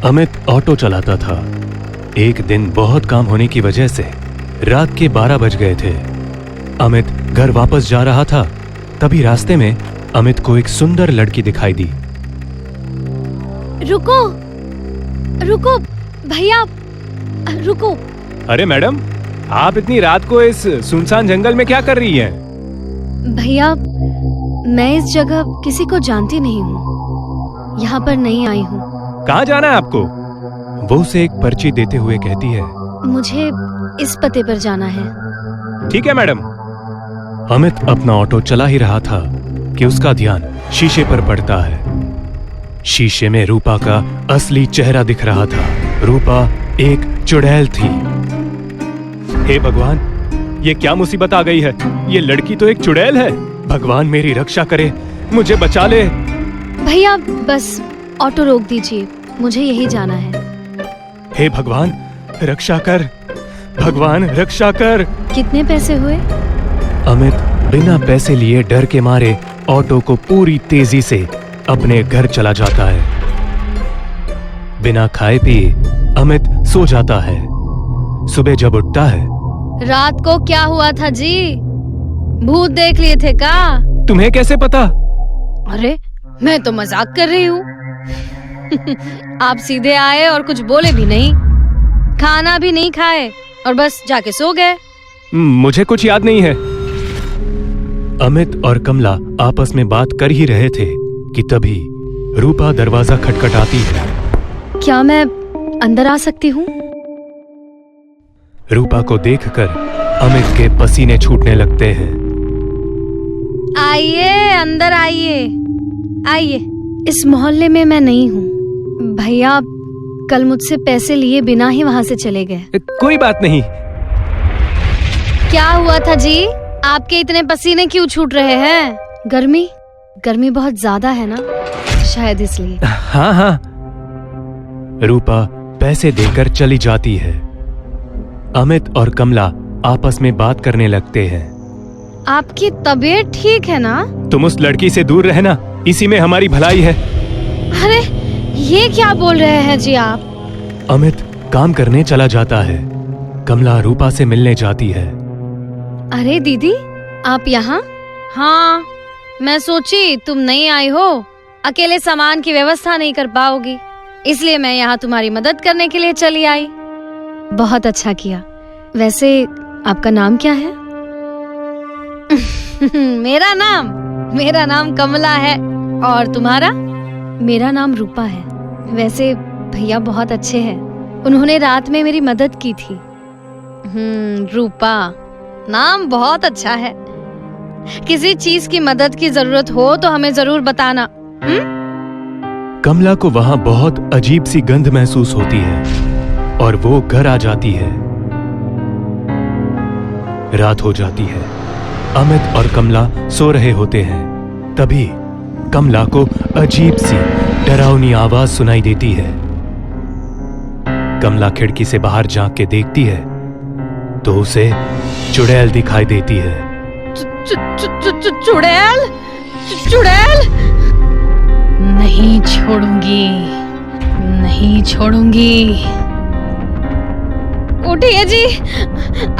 Amit auto चलाता था। एक दिन बहुत काम होने की वजह से रात के 12 बज गए थे। अमित घर वापस जा रहा था, तभी रास्ते में अमित को एक सुंदर लड़की दिखाई दी। रुको रुको भैया, रुको। अरे मैडम, आप इतनी रात को इस सुनसान जंगल में क्या कर रही हैं? भैया, मैं इस जगह किसी को जानती नहीं हूँ, यहाँ पर नहीं आई हूँ। कहाँ जाना है आपको? वो उसे एक पर्ची देते हुए कहती है, मुझे इस पते पर जाना है। ठीक है मैडम। अमित अपना ऑटो चला ही रहा था कि उसका ध्यान शीशे पर पड़ता है। शीशे में रूपा का असली चेहरा दिख रहा था। रूपा एक चुड़ैल थी। हे भगवान, ये क्या मुसीबत आ गई है? ये लड़की तो एक चुड़ैल है। भगवान मेरी रक्षा करे, मुझे बचा ले। भैया बस ऑटो रोक दीजिए, मुझे यही जाना है। हे भगवान रक्षा कर, भगवान रक्षा कर। कितने पैसे हुए? अमित बिना पैसे लिए डर के मारे ऑटो को पूरी तेजी से अपने घर चला जाता है। बिना खाए पिए अमित सो जाता है। सुबह जब उठता है, रात को क्या हुआ था जी? भूत देख लिए थे का? तुम्हें कैसे पता? अरे मैं तो मजाक कर रही हूँ। आप सीधे आए और कुछ बोले भी नहीं, खाना भी नहीं खाए और बस जाके सो गए। मुझे कुछ याद नहीं है। अमित और कमला आपस में बात कर ही रहे थे कि तभी रूपा दरवाजा खटखटाती है। क्या मैं अंदर आ सकती हूँ? रूपा को देखकर अमित के पसीने छूटने लगते हैं। आइए अंदर आइए, आइए। इस मोहल्ले में मैं नहीं हूँ। भैया कल मुझसे पैसे लिए बिना ही वहाँ से चले गए। कोई बात नहीं। क्या हुआ था जी? आपके इतने पसीने क्यों छूट रहे हैं? गर्मी बहुत ज्यादा है ना, शायद इसलिए। हाँ हाँ। रूपा पैसे देकर चली जाती है। अमित और कमला आपस में बात करने लगते हैं। आपकी तबीयत ठीक है ना? तुम उस लड़की से दूर रहना, इसी में हमारी भलाई है। अरे ये क्या बोल रहे हैं जी आप? अमित काम करने चला जाता है। कमला रूपा से मिलने जाती है। अरे दीदी, आप यहाँ? हाँ, मैं सोची तुम नहीं आई हो, अकेले सामान की व्यवस्था नहीं कर पाओगी, इसलिए मैं यहाँ तुम्हारी मदद करने के लिए चली आई। बहुत अच्छा किया। वैसे आपका नाम क्या है? मेरा नाम कमला है। और तुम्हारा? मेरा नाम रूपा है। वैसे भैया बहुत अच्छे हैं, उन्होंने रात में मेरी मदद की थी। रूपा नाम बहुत अच्छा है। किसी चीज की मदद की जरूरत हो तो हमें जरूर बताना। कमला को वहां बहुत अजीब सी गंध महसूस होती है और वो घर आ जाती है। रात हो जाती है। अमित और कमला सो रहे होते हैं। तभी कमला को अजीब सी डरावनी आवाज सुनाई देती है। कमला खिड़की से बाहर झांक के देखती है तो उसे चुड़ैल दिखाई देती है। चुड़ैल? नहीं छोड़ूंगी, नहीं छोड़ूंगी। उठिए जी,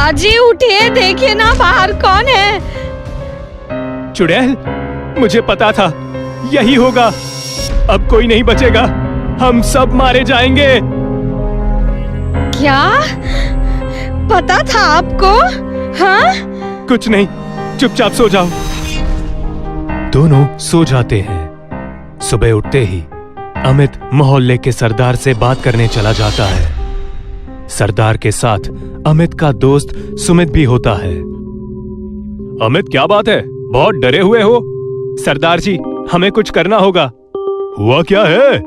अजी उठिए, देखिए ना बाहर कौन है। चुड़ैल, मुझे पता था यही होगा। अब कोई नहीं बचेगा, हम सब मारे जाएंगे। क्या पता था आपको? हाँ? कुछ नहीं, चुपचाप सो जाओ। दोनों सो जाते हैं। सुबह उठते ही अमित मोहल्ले के सरदार से बात करने चला जाता है। सरदार के साथ अमित का दोस्त सुमित भी होता है। अमित, क्या बात है, बहुत डरे हुए हो? सरदार जी, हमें कुछ करना होगा। हुआ क्या है,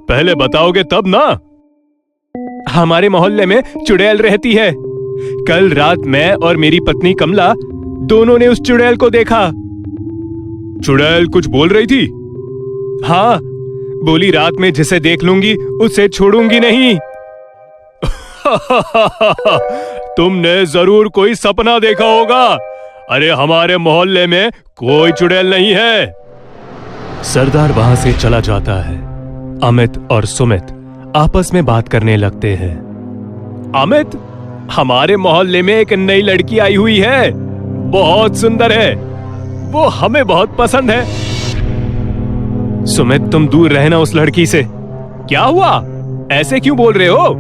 पहले बताओगे तब ना। हमारे मोहल्ले में चुड़ैल रहती है। कल रात मैं और मेरी पत्नी कमला दोनों ने उस चुड़ैल को देखा। चुड़ैल कुछ बोल रही थी? हाँ, बोली रात में जिसे देख लूंगी उसे छोड़ूंगी नहीं। तुमने जरूर कोई सपना देखा होगा। अरे हमारे मोहल्ले में कोई चुड़ैल नहीं है। सरदार वहां से चला जाता है। अमित और सुमित आपस में बात करने लगते हैं। अमित, हमारे मोहल्ले में एक नई लड़की आई हुई है, बहुत सुंदर है, वो हमें बहुत पसंद है। सुमित, तुम दूर रहना उस लड़की से। क्या हुआ, ऐसे क्यों बोल रहे हो?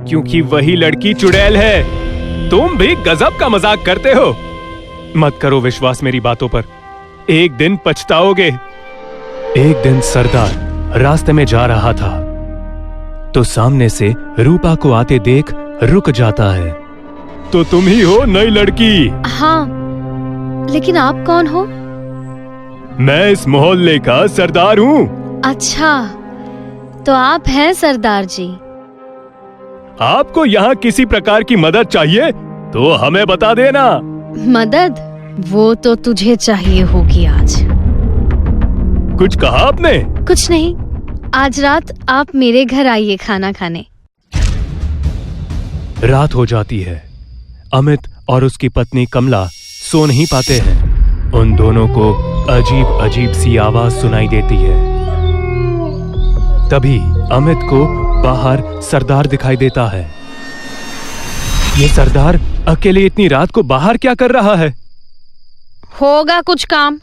क्योंकि वही लड़की चुड़ैल है। तुम भी गजब का मजाक करते हो। मत करो विश्वास मेरी बातों पर, एक दिन पछताओगे। एक दिन सरदार रास्ते में जा रहा था तो सामने से रूपा को आते देख रुक जाता है। तो तुम ही हो नई लड़की? हाँ, लेकिन आप कौन हो? मैं इस मोहल्ले का सरदार हूँ। अच्छा, तो आप हैं सरदार जी। आपको यहाँ किसी प्रकार की मदद चाहिए तो हमें बता देना। मदद? वो तो तुझे चाहिए होगी आज। कुछ कहा आपने? कुछ नहीं, आज रात आप मेरे घर आइए खाना खाने। रात हो जाती है। अमित और उसकी पत्नी कमला सो नहीं पाते हैं। उन दोनों को अजीब अजीब सी आवाज सुनाई देती है। तभी अमित को बाहर सरदार दिखाई देता है। ये सरदार अकेले इतनी रात को बाहर क्या कर रहा है? होगा कुछ काम,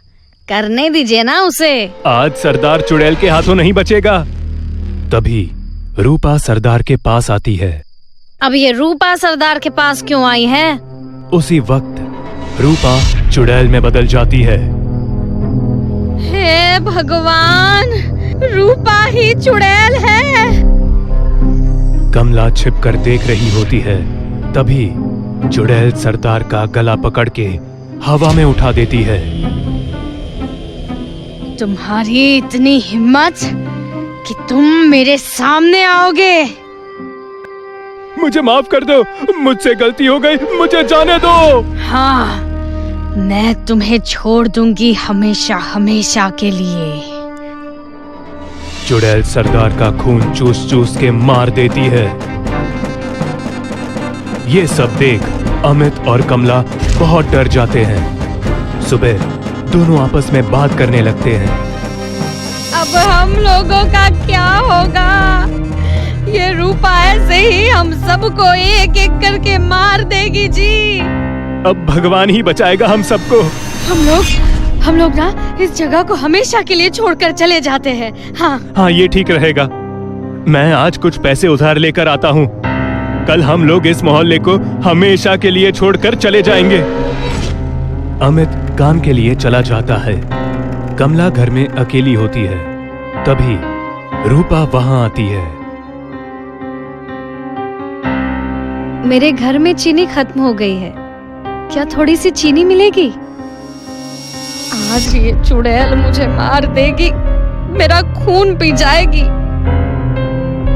करने दीजिए ना उसे। आज सरदार चुड़ैल के हाथों नहीं बचेगा। तभी रूपा सरदार के पास आती है। अब ये रूपा सरदार के पास क्यों आई है? उसी वक्त रूपा चुड़ैल में बदल जाती है। हे भगवान, रूपा ही चुड़ैल है। कमला छिपकर देख रही होती है। तभी चुड़ैल सरदार का गला पकड़ के हवा में उठा देती है। तुम्हारी इतनी हिम्मत कि तुम मेरे सामने आओगे? मुझे माफ कर दो, मुझसे गलती हो गई, मुझे जाने दो। हाँ, मैं तुम्हें छोड़ दूंगी हमेशा हमेशा के लिए। चुड़ैल सरदार का खून चूस चूस के मार देती है। ये सब देख अमित और कमला बहुत डर जाते हैं। सुबह दोनों आपस में बात करने लगते हैं। अब हम लोगों का क्या होगा? ये रूपा ऐसे ही हम सबको एक एक करके मार देगी जी। अब भगवान ही बचाएगा हम सबको। हम लोग ना इस जगह को हमेशा के लिए छोड़कर चले जाते हैं। हाँ, ये ठीक रहेगा। मैं आज कुछ पैसे उधार लेकर आता हूँ। कल हम लोग इस मोहल्ले को हमेशा के लिए छोड़कर चले जाएंगे। अमित काम के लिए चला जाता है। कमला घर में अकेली होती है। तभी रूपा वहां आती है। मेरे घर में चीनी खत्म हो गई है, क्या थोड़ी सी चीनी मिलेगी? आज ये चुड़ैल मुझे मार देगी, मेरा खून पी जाएगी।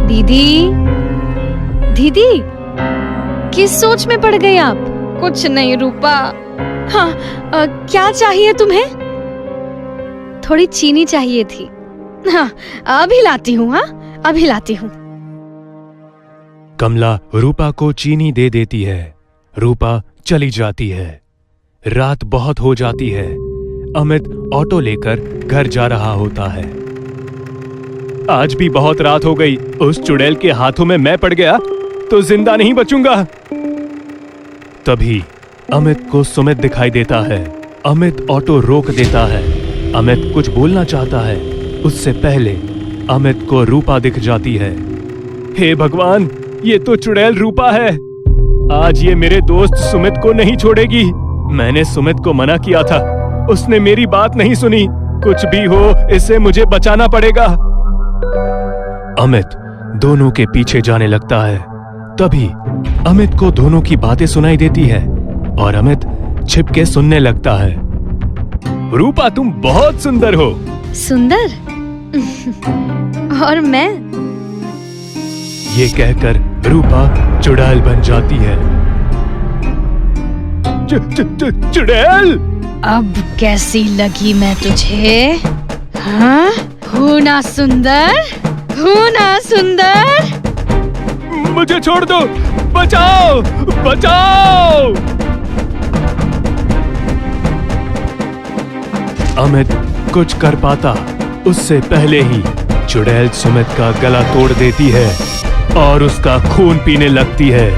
दीदी, दीदी, किस सोच में पड़ गई आप? कुछ नहीं रूपा। हाँ, क्या चाहिए तुम्हें? थोड़ी चीनी चाहिए थी। हाँ, अभी लाती हूँ। हाँ, अभी लाती हूँ। कमला रूपा को चीनी दे देती है। रूपा चली जाती है। रात बहुत हो जाती है। अमित ऑटो लेकर घर जा रहा होता है। आज भी बहुत रात हो गई। उस चुड़ैल के हाथों में मैं पड़ गया तो जिंदा नहीं बचूंगा। तभी अमित को सुमित दिखाई देता है। अमित ऑटो रोक देता है। अमित कुछ बोलना चाहता है, उससे पहले अमित को रूपा दिख जाती है। हे भगवान, ये तो चुड़ैल रूपा है। आज ये मेरे दोस्त सुमित को नहीं छोड़ेगी। मैंने सुमित को मना किया था, उसने मेरी बात नहीं सुनी। कुछ भी हो, इसे मुझे बचाना पड़ेगा। अमित दोनों के पीछे जाने लगता है। तभी अमित को दोनों की बातें सुनाई देती है और अमित छिपके सुनने लगता है। रूपा, तुम बहुत सुंदर हो। सुंदर? और मैं? ये कहकर रूपा चुड़ैल बन जाती है। चुड़ैल, अब कैसी लगी मैं तुझे? हाँ? हूँ ना सुंदर? हूँ ना सुंदर? मुझे छोड़ दो, बचाओ, बचाओ। अमित कुछ कर पाता उससे पहले ही चुड़ैल सुमित का गला तोड़ देती है और उसका खून पीने लगती है।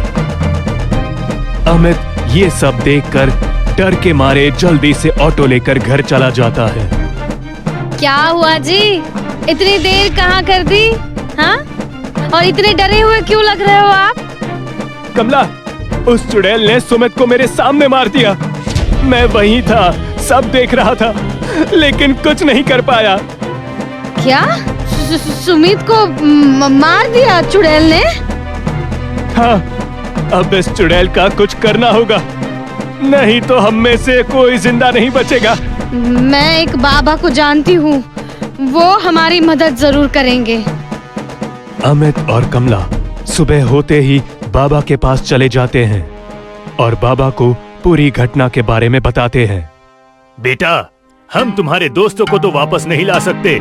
अमित ये सब देखकर डर के मारे जल्दी से ऑटो लेकर घर चला जाता है। क्या हुआ जी, इतनी देर कहाँ कर दी? हाँ, और इतने डरे हुए क्यों लग रहे हो आप? कमला, उस चुड़ैल ने सुमित को मेरे सामने मार दिया। मैं वहीं था, सब देख रहा था, लेकिन कुछ नहीं कर पाया। क्या? सुमित को मार दिया चुड़ैल ने? हाँ, अब इस चुड़ैल का कुछ करना होगा, नहीं तो हम में से कोई जिंदा नहीं बचेगा। मैं एक बाबा को जानती हूँ, वो हमारी मदद जरूर करेंगे। अमित और कमला सुबह होते ही बाबा के पास चले जाते हैं और बाबा को पूरी घटना के बारे में बताते हैं। बेटा, हम तुम्हारे दोस्तों को तो वापस नहीं ला सकते,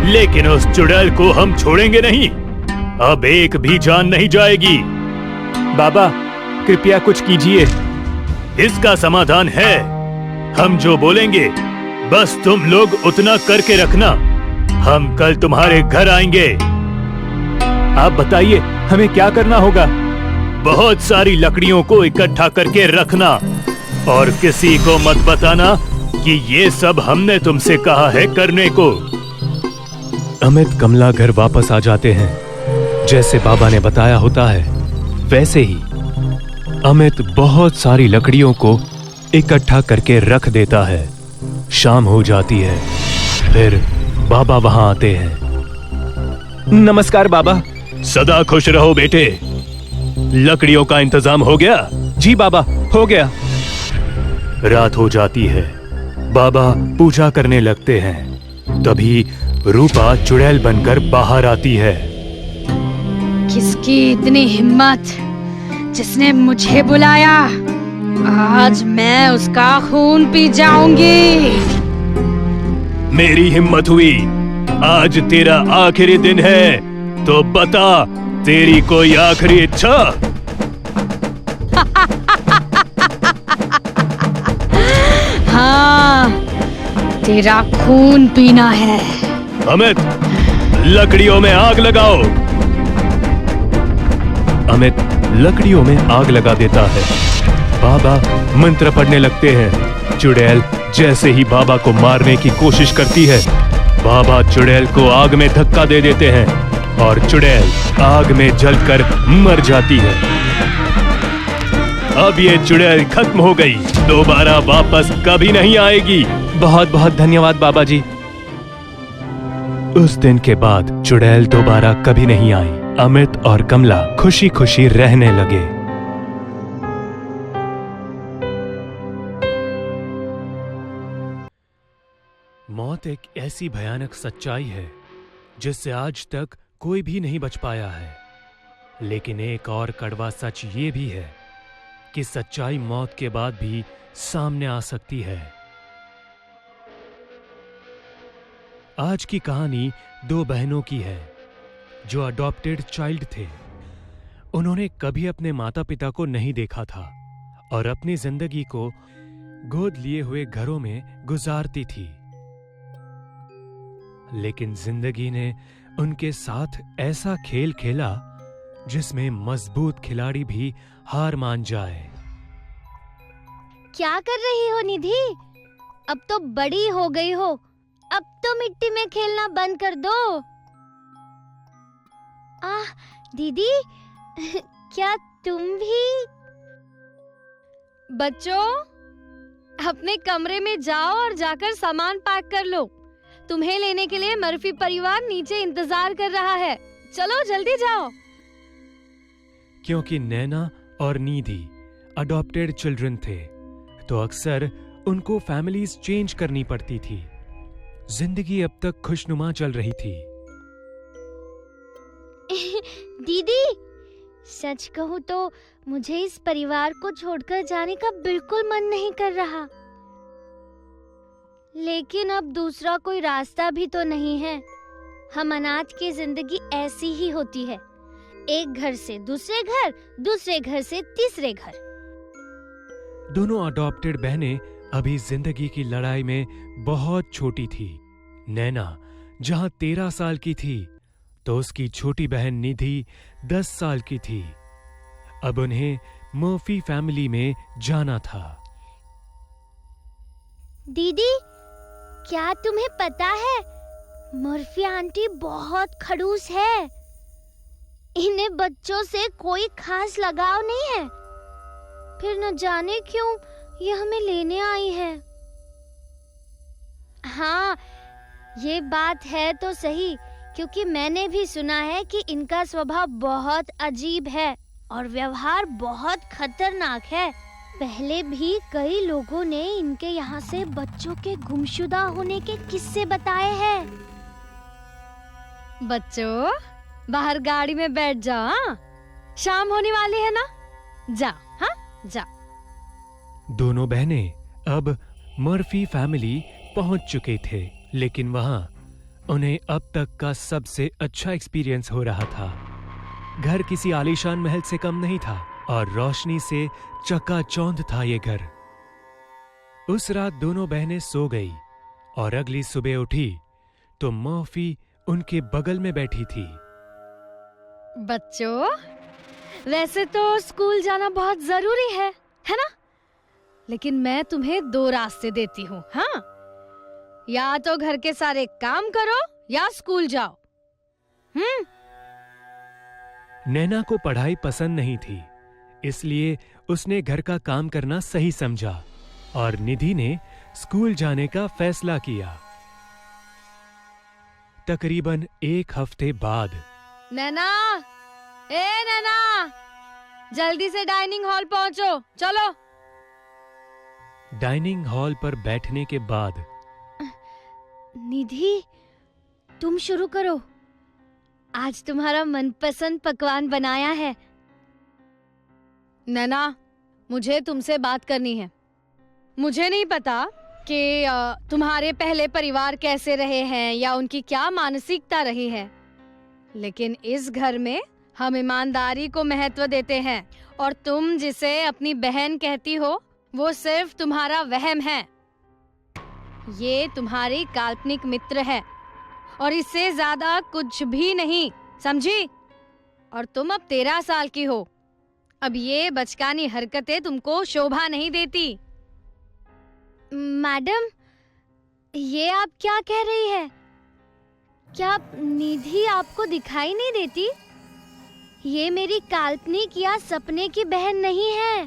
लेकिन उस चुड़ैल को हम छोड़ेंगे नहीं। अब एक भी जान नहीं जाएगी। बाबा, कृपया कुछ कीजिए। इसका समाधान है, हम जो बोलेंगे बस तुम लोग उतना करके रखना। हम कल तुम्हारे घर आएंगे। आप बताइए, हमें क्या करना होगा? बहुत सारी लकड़ियों को इकट्ठा करके रखना और किसी को मत बताना कि ये सब हमने तुमसे कहा है करने को। अमित कमला घर वापस आ जाते हैं। जैसे बाबा ने बताया होता है वैसे ही अमित बहुत सारी लकड़ियों को इकट्ठा करके रख देता है। शाम हो जाती है, फिर बाबा वहां आते हैं। नमस्कार बाबा। सदा खुश रहो बेटे। लकड़ियों का इंतजाम हो गया? जी बाबा, हो गया। रात हो जाती है, बाबा पूजा करने लगते हैं। तभी रूपा चुड़ैल बनकर बाहर आती है। किसकी इतनी हिम्मत, जिसने मुझे बुलाया? आज मैं उसका खून पी जाऊंगी। मेरी हिम्मत हुई। आज तेरा आखिरी दिन है, तो बता तेरी कोई आखिरी इच्छा? हाँ, तेरा खून पीना है। अमित, लकड़ियों में आग लगाओ। अमित लकड़ियों में आग लगा देता है। बाबा मंत्र पढ़ने लगते हैं। चुड़ैल जैसे ही बाबा को मारने की कोशिश करती है, बाबा चुड़ैल को आग में धक्का दे देते हैं और चुड़ैल आग में जलकर मर जाती है। अब ये चुड़ैल खत्म हो गई, दोबारा वापस कभी नहीं आएगी। बहुत बहुत धन्यवाद बाबा जी। उस दिन के बाद चुड़ैल दोबारा कभी नहीं आई। अमित और कमला खुशी खुशी रहने लगे। मौत एक ऐसी भयानक सच्चाई है जिससे आज तक कोई भी नहीं बच पाया है। लेकिन एक और कड़वा सच ये भी है कि सच्चाई मौत के बाद भी सामने आ सकती है। आज की कहानी दो बहनों की है जो अडॉप्टेड चाइल्ड थे। उन्होंने कभी अपने माता पिता को नहीं देखा था और अपनी जिंदगी को गोद लिए हुए घरों में गुजारती थी। लेकिन जिंदगी ने उनके साथ ऐसा खेल खेला जिसमें मजबूत खिलाड़ी भी हार मान जाए। क्या कर रही हो निधि? अब तो बड़ी हो गई हो, अब तो मिट्टी में खेलना बंद कर दो। आह दीदी, क्या तुम भी? बच्चों, अपने कमरे में जाओ और जाकर सामान पैक कर लो। तुम्हें लेने के लिए मर्फी परिवार नीचे इंतजार कर रहा है। चलो जल्दी जाओ। क्योंकि नैना और निधि अडॉप्टेड चिल्ड्रन थे, तो अक्सर उनको फैमिलीज चेंज करनी पड़ती थी। जिंदगी अब तक खुशनुमा चल रही थी। दीदी, सच कहूँ तो मुझे इस परिवार को छोड़कर जाने का बिल्कुल मन नहीं कर रहा। लेकिन अब दूसरा कोई रास्ता भी तो नहीं है। हम अनाथ की जिंदगी ऐसी ही होती है, एक घर से दूसरे घर, दूसरे घर से तीसरे घर। दोनों अडॉप्टेड बहनें अभी जिंदगी की लड़ाई में बहुत छोटी थी। नैना जहां 13 साल की थी तो उसकी छोटी बहन निधि 10 साल की थी। अब उन्हें मर्फी फैमिली में जाना था। दीदी, क्या तुम्हें पता है मर्फी आंटी बहुत खड़ूस है। इन्हें बच्चों से कोई खास लगाव नहीं है। फिर न जाने क्यों ये हमें लेने आई है। हाँ, ये बात है तो सही, क्योंकि मैंने भी सुना है कि इनका स्वभाव बहुत अजीब है और व्यवहार बहुत खतरनाक है। पहले भी कई लोगों ने इनके यहाँ से बच्चों के गुमशुदा होने के किस्से बताए हैं। बच्चों, बाहर गाड़ी में बैठ जाओ। हाँ? शाम होने वाली है ना, जा। हाँ, जा। दोनों बहनें अब मर्फी फैमिली पहुंच चुके थे, लेकिन वहां उन्हें अब तक का सबसे अच्छा एक्सपीरियंस हो रहा था। घर किसी आलीशान महल से कम नहीं था और रोशनी से चकाचौंध था ये घर। उस रात दोनों बहनें सो गई और अगली सुबह उठी तो मर्फी उनके बगल में बैठी थी। बच्चों, वैसे तो स्कूल जाना बहुत जरूरी है ना? लेकिन मैं तुम्हें 2 रास्ते देती हूँ। हाँ, या तो घर के सारे काम करो या स्कूल जाओ। नैना को पढ़ाई पसंद नहीं थी, इसलिए उसने घर का काम करना सही समझा और निधि ने स्कूल जाने का फैसला किया। तकरीबन 1 हफ्ते बाद नैना, नैना, जल्दी से डाइनिंग हॉल पहुंचो, चलो। डाइनिंग हॉल पर बैठने के बाद निधि, तुम शुरू करो। आज तुम्हारा मनपसंद पकवान बनाया है। नैना, मुझे तुमसे बात करनी है। मुझे नहीं पता कि तुम्हारे पहले परिवार कैसे रहे हैं या उनकी क्या मानसिकता रही है, लेकिन इस घर में हम ईमानदारी को महत्व देते हैं और तुम जिसे अपनी बहन कहती हो वो सिर्फ तुम्हारा वहम है। ये तुम्हारी काल्पनिक मित्र है और इससे ज्यादा कुछ भी नहीं, समझी? और तुम अब 13 साल की हो। अब ये बचकानी हरकतें तुमको शोभा नहीं देती। मैडम, ये आप क्या कह रही है? क्या निधि आपको दिखाई नहीं देती? ये मेरी काल्पनिक या सपने की बहन नहीं है,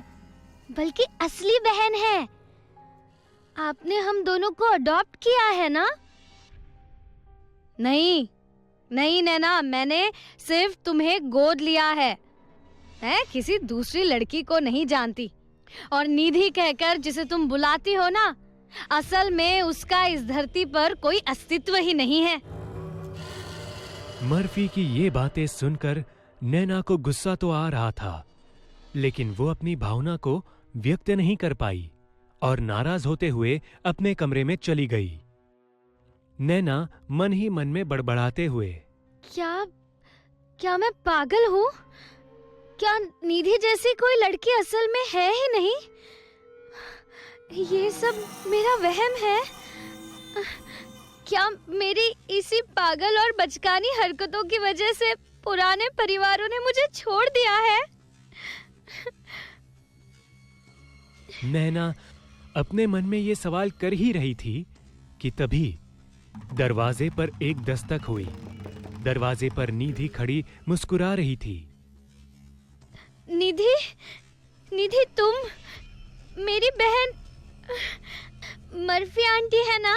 बल्कि असली बहन है। आपने हम दोनों को अडॉप्ट किया है ना? नहीं नहीं नैना, मैंने सिर्फ तुम्हें गोद लिया है। मैं किसी दूसरी लड़की को नहीं जानती और निधि कहकर जिसे तुम बुलाती हो ना, असल में उसका इस धरती पर कोई अस्तित्व ही नहीं है। मर्फी की ये बातें सुनकर नैना को गुस्सा तो आ रहा था, लेकिन वो अपनी भावना को व्यक्त नहीं कर पाई और नाराज होते हुए अपने कमरे में चली गई। नैना मन ही मन में बड़बड़ाते हुए, क्या मैं पागल हूँ? क्या निधि जैसी कोई लड़की असल में है ही नहीं? ये सब मेरा वहम है। क्या मेरी इसी पागल और बचकानी हरकतों की वजह से पुराने परिवारों ने मुझे छोड़ दिया है? नैना अपने मन में ये सवाल कर ही रही थी कि तभी दरवाजे पर एक दस्तक हुई। दरवाजे पर निधि खड़ी मुस्कुरा रही थी। निधि, तुम मेरी बहन मर्फी आंटी है ना?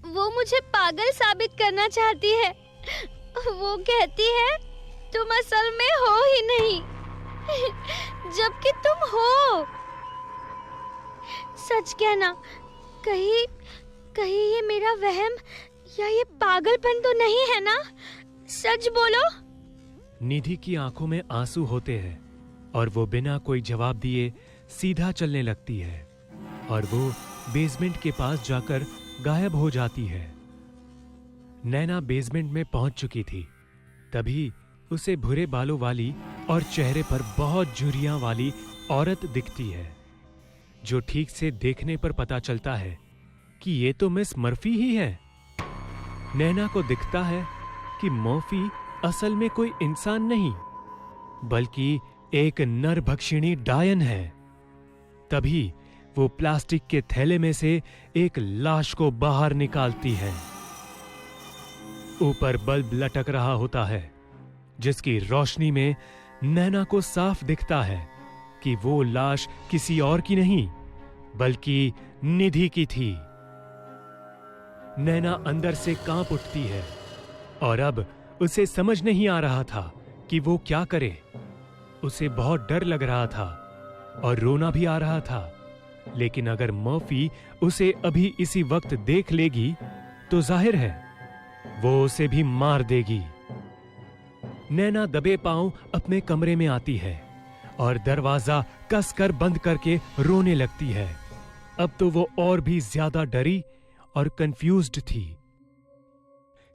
वो मुझे पागल साबित करना चाहती है। वो कहती है तुम असल में हो ही नहीं, जबकि तुम हो। सच कहना, कहीं ये मेरा वहम या ये पागलपन तो नहीं है ना? सच बोलो। निधि की आंखों में आंसू होते हैं और वो बिना कोई जवाब दिए सीधा चलने लगती है और वो बेसमेंट के पास जाकर गायब हो जाती है। नैना बेसमेंट में पहुंच चुकी थी। तभी उसे भूरे बालों वाली और चेहरे पर बहुत झुर्रियां वाली औरत दिखती है, जो ठीक से देखने पर पता चलता है कि ये तो मिस मर्फी ही है। नैना को दिखता है कि मर्फी असल में कोई इंसान नहीं बल्कि एक नरभक्षिणी डायन है। तभी वो प्लास्टिक के थैले में से एक लाश को बाहर निकालती है। ऊपर बल्ब लटक रहा होता है जिसकी रोशनी में नैना को साफ दिखता है कि वो लाश किसी और की नहीं बल्कि निधि की थी। नैना अंदर से कांप उठती है और अब उसे समझ नहीं आ रहा था कि वो क्या करे। उसे बहुत डर लग रहा था और रोना भी आ रहा था, लेकिन अगर मर्फी उसे अभी इसी वक्त देख लेगी तो जाहिर है वो उसे भी मार देगी। नैना दबे पांव अपने कमरे में आती है और दरवाजा कसकर बंद करके रोने लगती है। अब तो वो और भी ज्यादा डरी और कंफ्यूज्ड थी।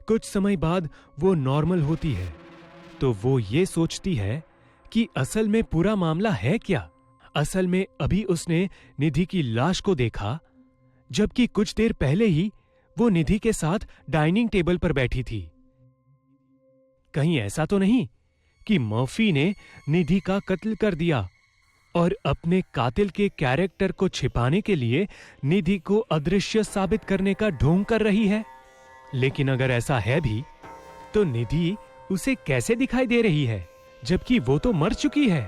कुछ समय बाद वो नॉर्मल होती है तो वो ये सोचती है कि असल में पूरा मामला है क्या। असल में अभी उसने निधि की लाश को देखा, जबकि कुछ देर पहले ही वो निधि के साथ डाइनिंग टेबल पर बैठी थी। कहीं ऐसा तो नहीं कि मर्फी ने निधि का कत्ल कर दिया और अपने कातिल के कैरेक्टर को छिपाने के लिए निधि को अदृश्य साबित करने का ढोंग कर रही है। लेकिन अगर ऐसा है भी तो निधि उसे कैसे दिखाई दे रही है जबकि वो तो मर चुकी है।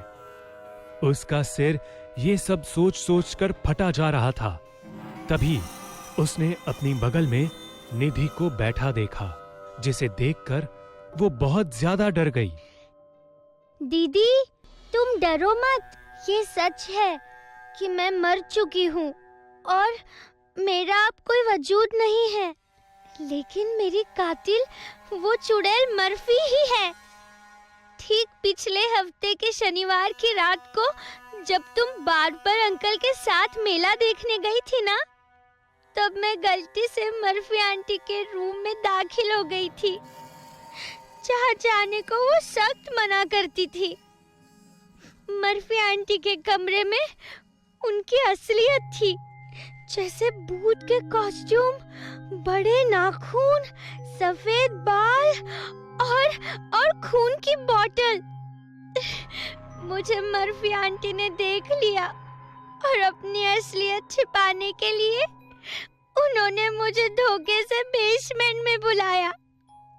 उसका सिर ये सब सोच सोच कर फटा जा रहा था। तभी उसने अपनी बगल में निधि को बैठा देखा, जिसे देखकर वो बहुत ज्यादा डर गई। दीदी, तुम डरो मत। ये सच है कि मैं मर चुकी हूँ और मेरा अब कोई वजूद नहीं है, लेकिन मेरी कातिल वो चुड़ैल मर्फी ही है। ठीक पिछले हफ्ते के शनिवार की रात को जब तुम बार्बर अंकल के साथ मेला देखने गई थी ना, तब मैं गलती से मर्फी आंटी के रूम में दाखिल हो गई थी, जहाँ जाने को वो सख्त मना करती थी। मर्फी आंटी के कमरे में उनकी असलियत थी, जैसे भूत के कॉस्ट्यूम, बड़े नाखून, सफेद बाल और खून की बोतल। मुझे मर्फी आंटी ने देख लिया और अपनी असलियत छिपाने के लिए उन्होंने मुझे धोखे से बेसमेंट में बुलाया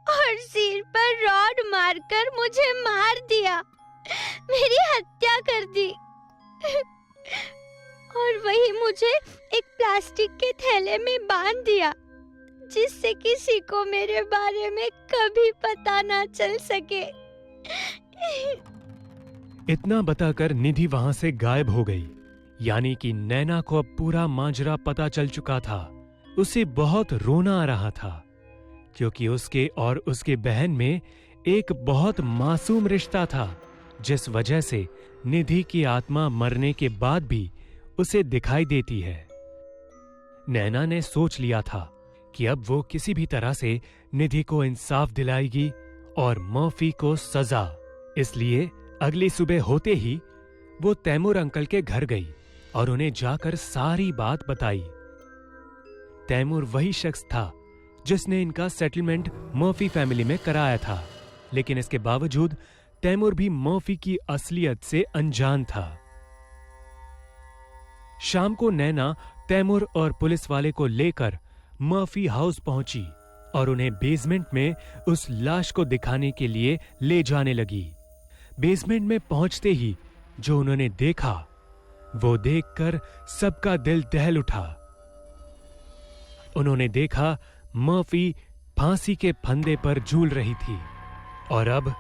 और सिर पर रॉड मारकर मुझे मार दिया, मेरी हत्या कर दी। और वही मुझे एक प्लास्टिक के थैले में बांध दिया, जिससे किसी को मेरे बारे में कभी पता ना चल सके। इतना बताकर निधि वहां से गायब हो गई। यानी कि नैना को अब पूरा माजरा पता चल चुका था। उसे बहुत रोना आ रहा था क्योंकि उसके और उसके बहन में एक बहुत मासूम रिश्ता था, जिस वजह से निधि की आत्मा मरने के बाद भी उसे दिखाई देती है। नैना ने सोच लिया था कि अब वो किसी भी तरह से निधि को इंसाफ दिलाएगी और मर्फी को सजा। इसलिए अगली सुबह होते ही वो तैमूर अंकल के घर गई और उन्हें जाकर सारी बात बताई। तैमूर वही शख्स था जिसने इनका सेटलमेंट मर्फी फैमिली में कराया था, लेकिन इसके बावजूद तैमूर भी मर्फी की असलियत से अनजान था। शाम को नैना तैमूर और पुलिस वाले को लेकर मर्फी हाउस पहुंची और उन्हें बेसमेंट में उस लाश को दिखाने के लिए ले जाने लगी। बेसमेंट में पहुंचते ही जो उन्होंने देखा वो देखकर सबका दिल दहल उठा। उन्होंने देखा मर्फी फांसी के फंदे पर झूल रही थी और अब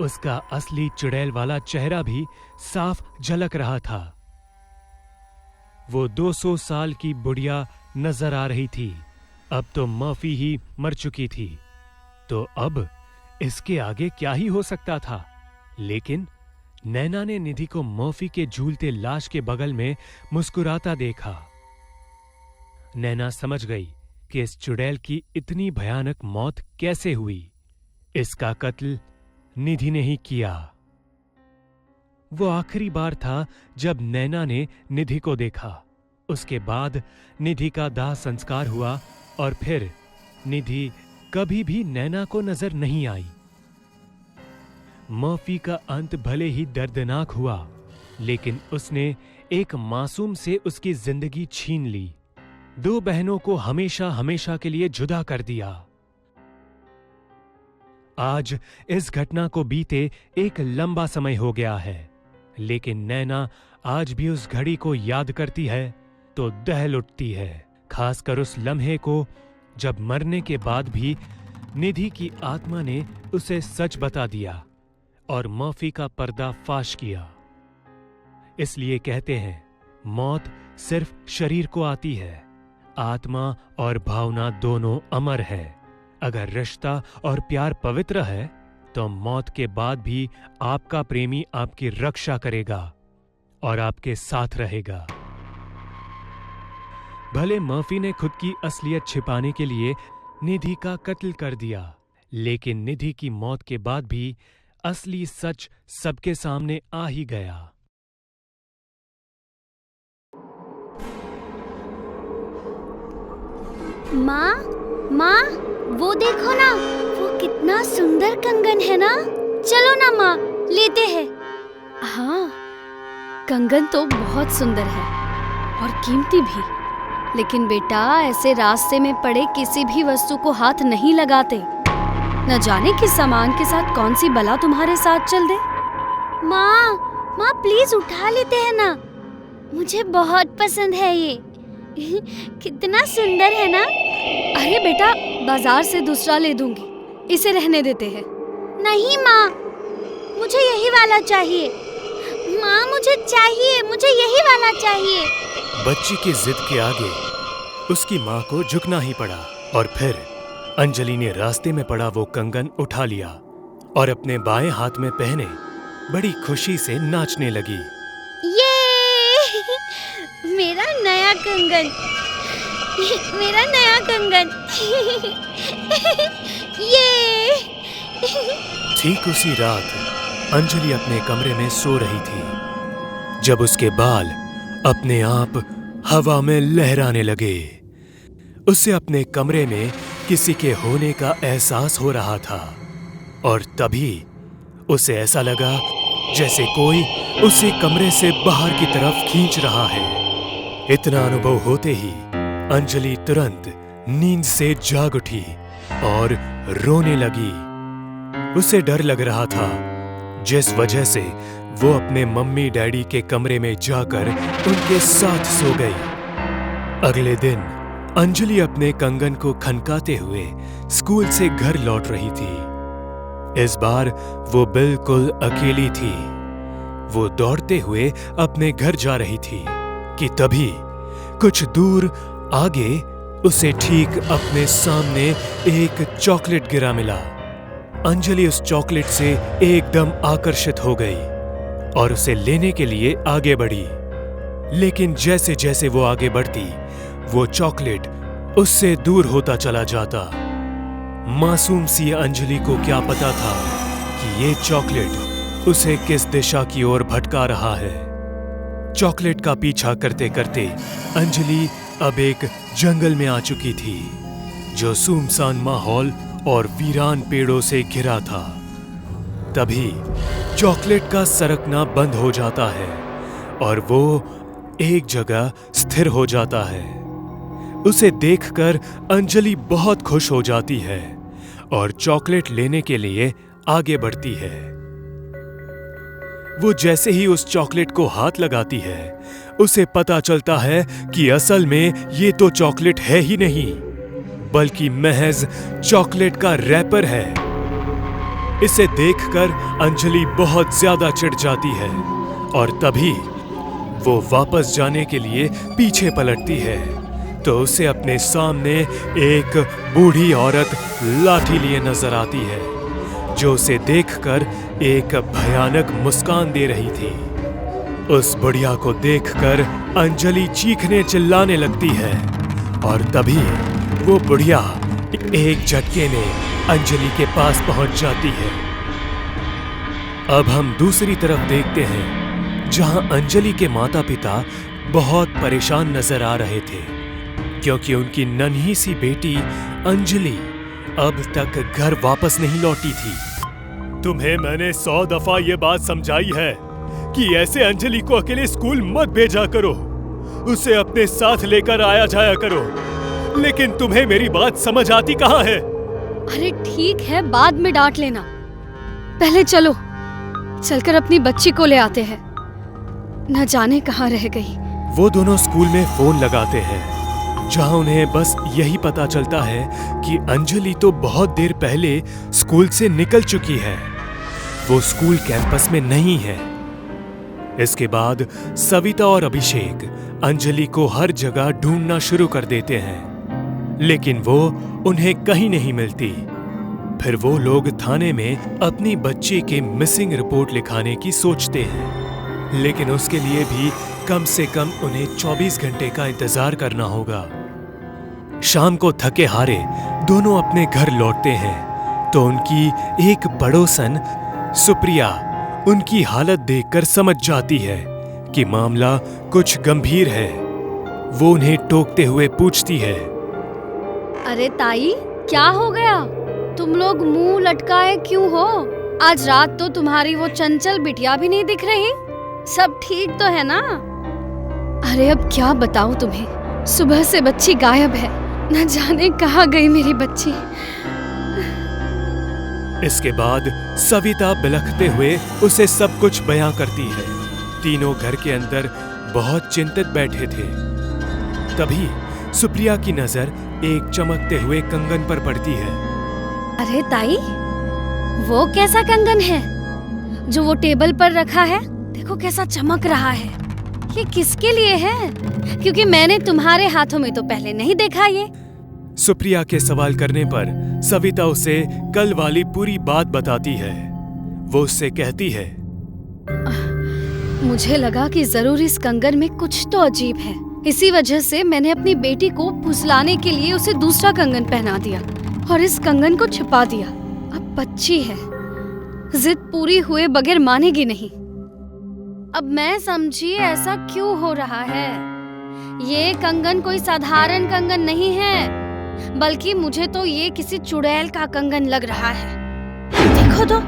उसका असली चुड़ैल वाला चेहरा भी साफ झलक रहा था। वो 200 साल की बुढ़िया नजर आ रही थी। अब तो मर्फी ही मर चुकी थी, तो अब इसके आगे क्या ही हो सकता था। लेकिन नैना ने निधि को मर्फी के झूलते लाश के बगल में मुस्कुराता देखा। नैना समझ गई कि इस चुड़ैल की इतनी भयानक मौत कैसे हुई। इसका कत्ल निधि ने ही किया। वो आखिरी बार था जब नैना ने निधि को देखा। उसके बाद निधि का दाह संस्कार हुआ और फिर निधि कभी भी नैना को नजर नहीं आई। मर्फी का अंत भले ही दर्दनाक हुआ, लेकिन उसने एक मासूम से उसकी जिंदगी छीन ली, 2 बहनों को हमेशा हमेशा के लिए जुदा कर दिया। आज इस घटना को बीते एक लंबा समय हो गया है, लेकिन नैना आज भी उस घड़ी को याद करती है तो दहल उठती है, खासकर उस लम्हे को जब मरने के बाद भी निधि की आत्मा ने उसे सच बता दिया और मर्फी का पर्दा फाश किया। इसलिए कहते हैं, मौत सिर्फ शरीर को आती है, आत्मा और भावना दोनों अमर है। अगर रिश्ता और प्यार पवित्र है तो मौत के बाद भी आपका प्रेमी आपकी रक्षा करेगा और आपके साथ रहेगा। भले मर्फी ने खुद की असलियत छिपाने के लिए निधि का कत्ल कर दिया, लेकिन निधि की मौत के बाद भी असली सच सबके सामने आ ही गया। माँ, माँ, वो देखो ना, वो कितना सुंदर कंगन है ना। चलो ना माँ, लेते हैं। हाँ, कंगन तो बहुत सुंदर है और कीमती भी, लेकिन बेटा ऐसे रास्ते में पड़े किसी भी वस्तु को हाथ नहीं लगाते। न जाने किस सामान के साथ कौन सी बला तुम्हारे साथ चल दे। माँ, माँ प्लीज उठा लेते हैं ना, मुझे बहुत पसंद है ये। कितना सुंदर है ना। अरे बेटा, बाजार से दूसरा ले दूंगी, इसे रहने देते हैं। नहीं माँ, मुझे यही वाला चाहिए। माँ मुझे चाहिए, मुझे यही वाला चाहिए। बच्ची की जिद के आगे उसकी माँ को झुकना ही पड़ा और फिर अंजलि ने रास्ते में पड़ा वो कंगन उठा लिया और अपने बाएं हाथ में पहने बड़ी खुशी से नाचने लगी। ये मेरा नया कंगन, मेरा नया कंगन। ये ठीक उसी रात अंजलि अपने कमरे में सो रही थी जब उसके बाल अपने आप हवा में लहराने लगे। उसे अपने कमरे में किसी के होने का एहसास हो रहा था और तभी उसे ऐसा लगा जैसे कोई उसे कमरे से बाहर की तरफ खींच रहा है। इतना अनुभव होते ही अंजलि तुरंत नींद से जाग उठी और रोने लगी। उसे डर लग रहा था, जिस वजह से वो अपने मम्मी डैडी के कमरे में जाकर उनके साथ सो गई। अगले दिन अंजलि अपने कंगन को खनकाते हुए स्कूल से घर लौट रही थी। इस बार वो बिल्कुल अकेली थी। वो दौड़ते हुए अपने घर जा रही थी कि तभी कुछ दूर आगे उसे ठीक अपने सामने एक चॉकलेट गिरा मिला। अंजलि उस चॉकलेट से एकदम आकर्षित हो गई और उसे लेने के लिए आगे बढ़ी, लेकिन जैसे जैसे वो आगे बढ़ती वो चॉकलेट उससे दूर होता चला जाता। मासूम सी अंजलि को क्या पता था कि ये चॉकलेट उसे किस दिशा की ओर भटका रहा है। चॉकलेट का पीछा करते करते अंजलि अब एक जंगल में आ चुकी थी जो सुनसान माहौल और वीरान पेड़ों से घिरा था। तभी चॉकलेट का सरकना बंद हो जाता है और वो एक जगह स्थिर हो जाता है। उसे देखकर अंजलि बहुत खुश हो जाती है और चॉकलेट लेने के लिए आगे बढ़ती है। वो जैसे ही उस चॉकलेट को हाथ लगाती है उसे पता चलता है कि असल में ये तो चॉकलेट है ही नहीं, बल्कि महज चॉकलेट का रैपर है। इसे देखकर अंजलि बहुत ज्यादा चिढ़ जाती है और तभी वो वापस जाने के लिए पीछे पलटती है तो उसे अपने सामने एक बूढ़ी औरत लाठी लिए नजर आती है जो उसे देखकर एक भयानक मुस्कान दे रही थी। उस बुढ़िया को देखकर अंजलि चीखने चिल्लाने लगती है और तभी वो बुढ़िया एक झटके में अंजलि के पास पहुंच जाती है। अब हम दूसरी तरफ देखते हैं जहां अंजलि के माता पिता बहुत परेशान नजर आ रहे थे क्योंकि उनकी नन्ही सी बेटी अंजलि अब तक घर वापस नहीं लौटी थी। तुम्हें मैंने 100 दफा ये बात समझाई है कि ऐसे अंजलि को अकेले स्कूल मत भेजा करो, उसे अपने साथ लेकर आया जाया करो, लेकिन तुम्हें मेरी बात समझ आती कहाँ है? अरे ठीक है, बाद में डांट लेना, पहले चलो चलकर अपनी बच्ची को ले आते हैं, न जाने कहाँ रह गई। वो दोनों स्कूल में फोन लगाते हैं, जहां उन्हें बस यही पता चलता है कि अंजलि तो बहुत देर पहले स्कूल से निकल चुकी है, वो स्कूल कैंपस में नहीं है। इसके बाद सविता और अभिषेक अंजलि को हर जगह ढूंढना शुरू कर देते हैं, लेकिन वो उन्हें कहीं नहीं मिलती। फिर वो लोग थाने में अपनी बच्ची की मिसिंग रिपोर्ट लिखाने की सोचते हैं, लेकिन उसके लिए भी कम से कम उन्हें 24 घंटे का इंतजार करना होगा। शाम को थके हारे दोनों अपने घर लौटते हैं तो उनकी एक पड़ोसन सुप्रिया उनकी हालत देखकर समझ जाती है कि मामला कुछ गंभीर है। वो उन्हें टोकते हुए पूछती है, अरे ताई, क्या हो गया? तुम लोग मुंह लटकाए क्यों हो? आज रात तो तुम्हारी वो चंचल बिटिया भी नहीं दिख रही। सब ठीक तो है ना? अरे अब क्या बताऊं तुम्हें, सुबह से बच्ची गायब है, न जाने कहाँ गई मेरी बच्ची। इसके बाद सविता बिलखते हुए उसे सब कुछ बयां करती है। तीनों घर के अंदर बहुत चिंतित बैठे थे। तभी सुप्रिया की नजर एक चमकते हुए कंगन पर पड़ती है। अरे ताई, वो कैसा कंगन है जो वो टेबल पर रखा है? देखो कैसा चमक रहा है। ये किसके लिए है? क्योंकि मैंने तुम्हारे हाथों में तो पहले नहीं देखा ये। सुप्रिया के सवाल करने पर सविता उसे कल वाली पूरी बात बताती है। वो उससे कहती है, मुझे लगा कि जरूर इस कंगन में कुछ तो अजीब है, इसी वजह से मैंने अपनी बेटी को फुसलाने के लिए उसे दूसरा कंगन पहना दिया और इस कंगन को छिपा दिया। अब बच्ची है, जिद पूरी हुए बगैर मानेगी नहीं। अब मैं समझी ऐसा क्यों हो रहा है। ये कंगन कोई साधारण कंगन नहीं है, बल्कि मुझे तो ये किसी चुड़ैल का कंगन लग रहा है। देखो तो,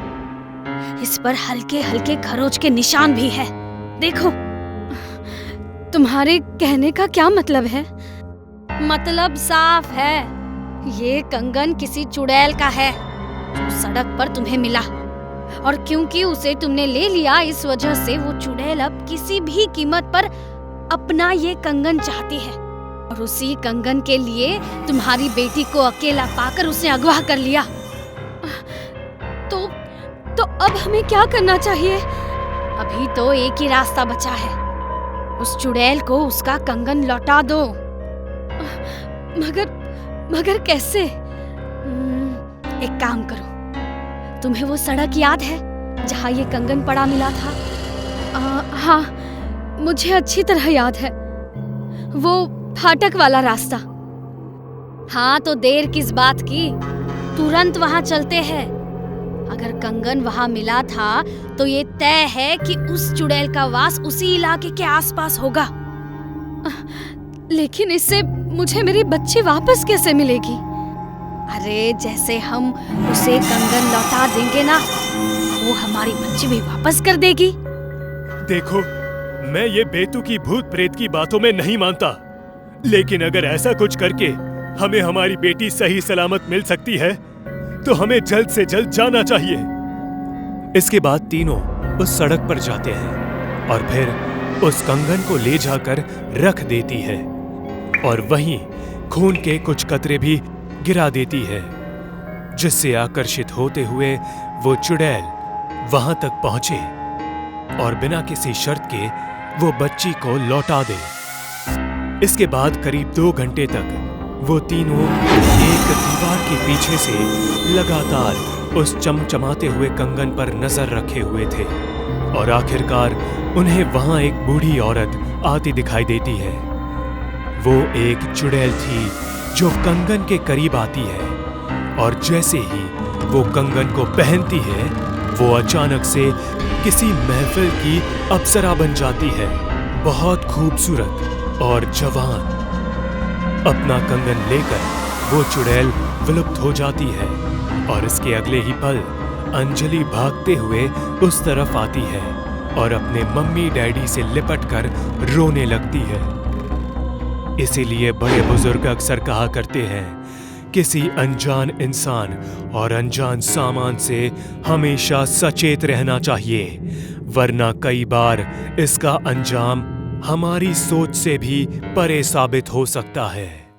इस पर हल्के हल्के खरोच के निशान भी है। देखो। तुम्हारे कहने का क्या मतलब है? मतलब साफ है, ये कंगन किसी चुड़ैल का है जो सड़क पर तुम्हें मिला, और क्योंकि उसे तुमने ले लिया, इस वजह से वो चुड़ैल अब किसी भी कीमत पर अपना ये कंगन चाहती है, और उसी कंगन के लिए तुम्हारी बेटी को अकेला पाकर उसे अगवा कर लिया। तो अब हमें क्या करना चाहिए? अभी तो एक ही रास्ता बचा है, उस चुड़ैल को उसका कंगन लौटा दो। मगर कैसे? एक काम करो, तुम्हें वो सड़क याद है जहाँ ये कंगन पड़ा मिला था? हाँ, मुझे अच्छी तरह याद है, वो फाटक वाला रास्ता। हाँ, तो देर किस बात की, तुरंत वहाँ चलते हैं। अगर कंगन वहाँ मिला था तो ये तय है कि उस चुड़ैल का वास उसी इलाके के आसपास होगा। लेकिन इससे मुझे मेरी बच्ची वापस कैसे मिलेगी? अरे जैसे हम उसे कंगन लौटा देंगे ना, वो हमारी बच्ची भी वापस कर देगी। देखो, मैं ये बेतुकी भूत प्रेत की बातों में नहीं मानता, लेकिन अगर ऐसा कुछ करके हमें हमारी बेटी सही सलामत मिल सकती है तो हमें जल्द से जल्द जाना चाहिए। इसके बाद तीनों उस सड़क पर जाते हैं और फिर उस कंगन को ले जाकर रख देती है, और वहीं खून के कुछ कतरे भी गिरा देती है, जिससे आकर्षित होते हुए वो चुड़ैल वहां तक पहुंचे और बिना किसी शर्त के वो बच्ची को लौटा दे। इसके बाद करीब 2 घंटे तक वो तीनों एक दीवार के पीछे से लगातार उस चमचमाते हुए कंगन पर नजर रखे हुए थे, और आखिरकार उन्हें वहां एक बूढ़ी औरत आती दिखाई देती है। वो एक चुड़ैल थी जो कंगन के करीब आती है, और जैसे ही वो कंगन को पहनती है, वो अचानक से किसी महफिल की अप्सरा बन जाती है, बहुत खूबसूरत और जवान। अपना कंगन लेकर वो चुड़ैल विलुप्त हो जाती है और इसके अगले ही पल अंजलि भागते हुए उस तरफ आती है और अपने मम्मी डैडी से लिपटकर रोने लगती है। इसीलिए बड़े बुजुर्ग अक्सर कहा करते हैं, किसी अनजान इंसान और अनजान सामान से हमेशा सचेत रहना चाहिए, वरना कई बार इसका अंजाम हमारी सोच से भी परे साबित हो सकता है।